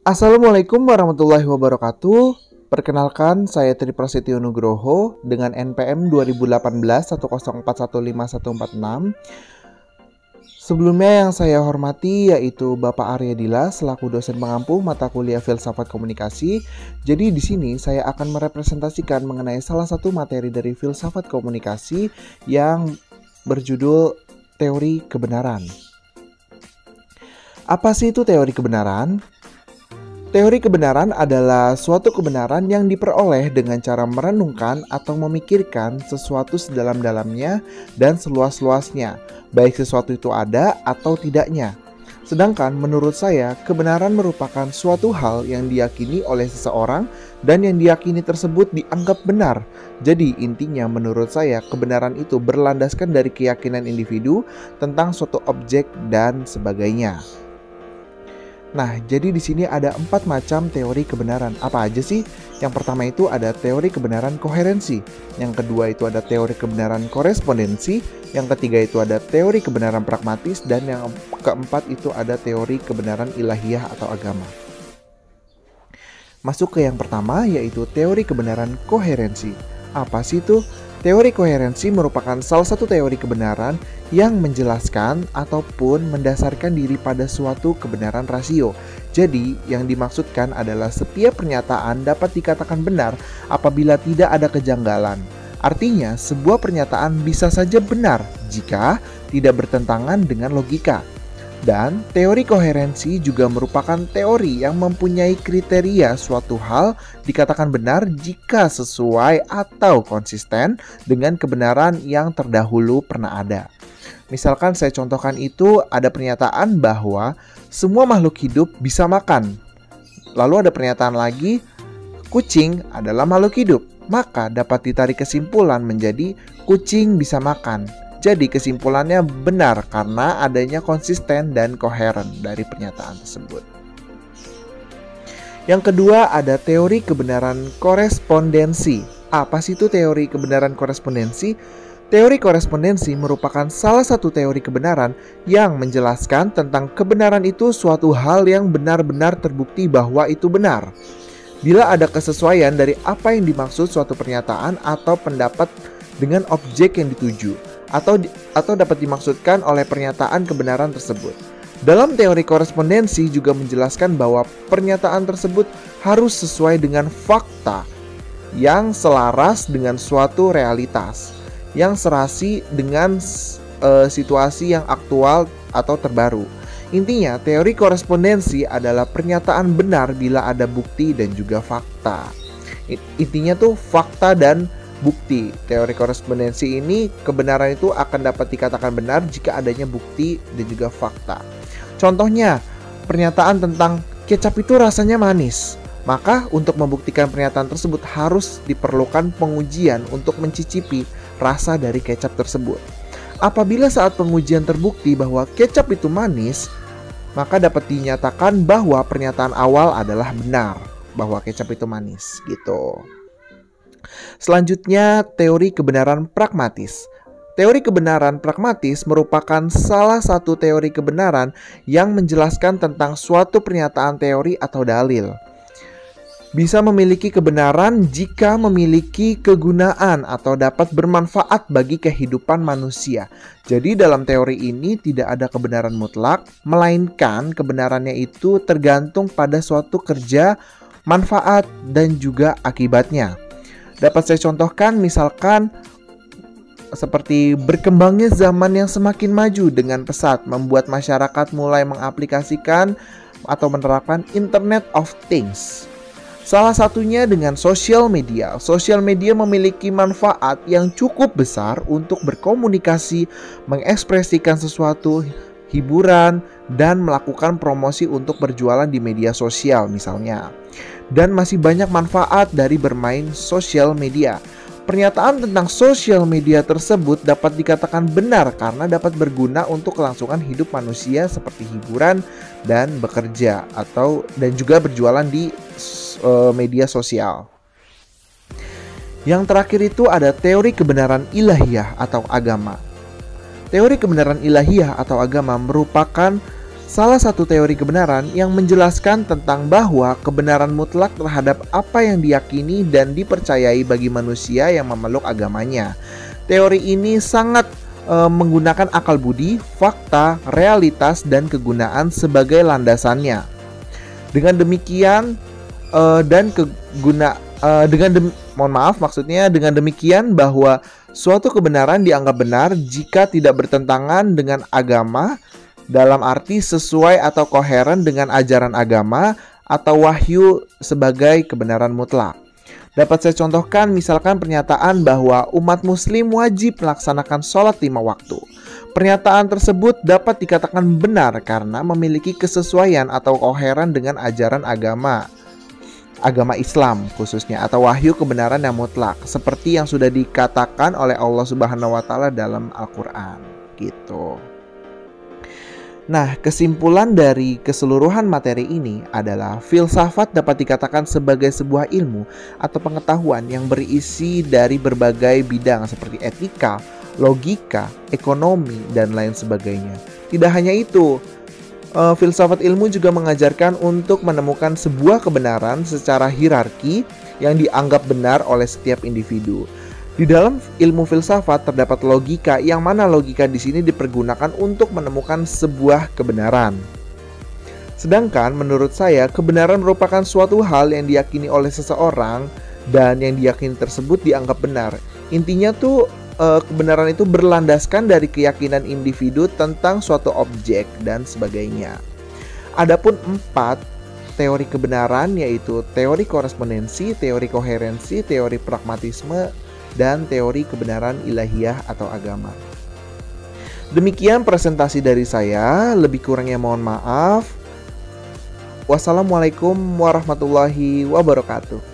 Assalamualaikum warahmatullahi wabarakatuh. Perkenalkan, saya Tri Prasetyo Nugroho dengan NPM 2018 10415146. Sebelumnya yang saya hormati yaitu Bapak Arya Dila selaku dosen pengampu mata kuliah Filsafat Komunikasi. Jadi di sini saya akan merepresentasikan mengenai salah satu materi dari Filsafat Komunikasi yang berjudul Teori Kebenaran. Apa sih itu teori kebenaran? Teori kebenaran adalah suatu kebenaran yang diperoleh dengan cara merenungkan atau memikirkan sesuatu sedalam-dalamnya dan seluas-luasnya, baik sesuatu itu ada atau tidaknya. Sedangkan menurut saya, kebenaran merupakan suatu hal yang diyakini oleh seseorang dan yang diyakini tersebut dianggap benar. Jadi intinya menurut saya, kebenaran itu berlandaskan dari keyakinan individu tentang suatu objek dan sebagainya. Nah, jadi di sini ada 4 macam teori kebenaran. Apa aja sih? Yang pertama itu ada teori kebenaran koherensi. Yang kedua itu ada teori kebenaran korespondensi. Yang ketiga itu ada teori kebenaran pragmatis. Dan yang keempat itu ada teori kebenaran ilahiyah atau agama. Masuk ke yang pertama yaitu teori kebenaran koherensi. Apa sih itu? Teori koherensi merupakan salah satu teori kebenaran yang menjelaskan ataupun mendasarkan diri pada suatu kebenaran rasio. Jadi, yang dimaksudkan adalah setiap pernyataan dapat dikatakan benar apabila tidak ada kejanggalan. Artinya, sebuah pernyataan bisa saja benar jika tidak bertentangan dengan logika. Dan teori koherensi juga merupakan teori yang mempunyai kriteria suatu hal dikatakan benar jika sesuai atau konsisten dengan kebenaran yang terdahulu pernah ada. Misalkan saya contohkan itu ada pernyataan bahwa semua makhluk hidup bisa makan. Lalu ada pernyataan lagi, kucing adalah makhluk hidup. Maka dapat ditarik kesimpulan menjadi kucing bisa makan. Jadi kesimpulannya benar karena adanya konsisten dan koheren dari pernyataan tersebut. Yang kedua ada teori kebenaran korespondensi. Apa sih itu teori kebenaran korespondensi? Teori korespondensi merupakan salah satu teori kebenaran yang menjelaskan tentang kebenaran itu suatu hal yang benar-benar terbukti bahwa itu benar. Bila ada kesesuaian dari apa yang dimaksud suatu pernyataan atau pendapat dengan objek yang dituju. Atau dapat dimaksudkan oleh pernyataan kebenaran tersebut. Dalam teori korespondensi juga menjelaskan bahwa pernyataan tersebut harus sesuai dengan fakta yang selaras dengan suatu realitas, yang serasi dengan situasi yang aktual atau terbaru. Intinya, teori korespondensi adalah pernyataan benar bila ada bukti dan juga fakta. Intinya tuh fakta dan bukti. Teori korespondensi ini kebenaran itu akan dapat dikatakan benar jika adanya bukti dan juga fakta. Contohnya, pernyataan tentang kecap itu rasanya manis. Maka untuk membuktikan pernyataan tersebut harus diperlukan pengujian untuk mencicipi rasa dari kecap tersebut. Apabila saat pengujian terbukti bahwa kecap itu manis, maka dapat dinyatakan bahwa pernyataan awal adalah benar, bahwa kecap itu manis gitu. Selanjutnya, teori kebenaran pragmatis. Teori kebenaran pragmatis merupakan salah satu teori kebenaran yang menjelaskan tentang suatu pernyataan teori atau dalil. Bisa memiliki kebenaran jika memiliki kegunaan atau dapat bermanfaat bagi kehidupan manusia. Jadi dalam teori ini tidak ada kebenaran mutlak, melainkan kebenarannya itu tergantung pada suatu kerja, manfaat, dan juga akibatnya. Dapat saya contohkan misalkan seperti berkembangnya zaman yang semakin maju dengan pesat membuat masyarakat mulai mengaplikasikan atau menerapkan Internet of Things. Salah satunya dengan sosial media. Sosial media memiliki manfaat yang cukup besar untuk berkomunikasi, mengekspresikan sesuatu, hiburan, dan melakukan promosi untuk berjualan di media sosial misalnya. Dan masih banyak manfaat dari bermain sosial media. Pernyataan tentang sosial media tersebut dapat dikatakan benar karena dapat berguna untuk kelangsungan hidup manusia seperti hiburan dan bekerja dan juga berjualan di media sosial. Yang terakhir itu ada teori kebenaran ilahiyah atau agama. Teori kebenaran ilahiyah atau agama merupakan Salah satu teori kebenaran yang menjelaskan tentang bahwa kebenaran mutlak terhadap apa yang diyakini dan dipercayai bagi manusia yang memeluk agamanya. Teori ini sangat menggunakan akal budi, fakta, realitas, dan kegunaan sebagai landasannya. Dengan demikian dengan demikian bahwa suatu kebenaran dianggap benar jika tidak bertentangan dengan agama dalam arti sesuai atau koheren dengan ajaran agama atau wahyu sebagai kebenaran mutlak. Dapat saya contohkan misalkan pernyataan bahwa umat muslim wajib melaksanakan sholat 5 waktu. Pernyataan tersebut dapat dikatakan benar karena memiliki kesesuaian atau koheren dengan ajaran agama Islam khususnya, atau wahyu kebenaran yang mutlak seperti yang sudah dikatakan oleh Allah Subhanahu wa taala dalam Al-Qur'an gitu. Nah, kesimpulan dari keseluruhan materi ini adalah filsafat dapat dikatakan sebagai sebuah ilmu atau pengetahuan yang berisi dari berbagai bidang seperti etika, logika, ekonomi, dan lain sebagainya. Tidak hanya itu, filsafat ilmu juga mengajarkan untuk menemukan sebuah kebenaran secara hierarki yang dianggap benar oleh setiap individu. Di dalam ilmu filsafat terdapat logika, yang mana logika di sini dipergunakan untuk menemukan sebuah kebenaran. Sedangkan menurut saya, kebenaran merupakan suatu hal yang diyakini oleh seseorang dan yang diyakini tersebut dianggap benar. Intinya tuh kebenaran itu berlandaskan dari keyakinan individu tentang suatu objek dan sebagainya. Adapun 4 teori kebenaran, yaitu teori korespondensi, teori koherensi, teori pragmatisme, dan teori kebenaran ilahiyah atau agama. Demikian presentasi dari saya, lebih kurangnya mohon maaf. Wassalamualaikum warahmatullahi wabarakatuh.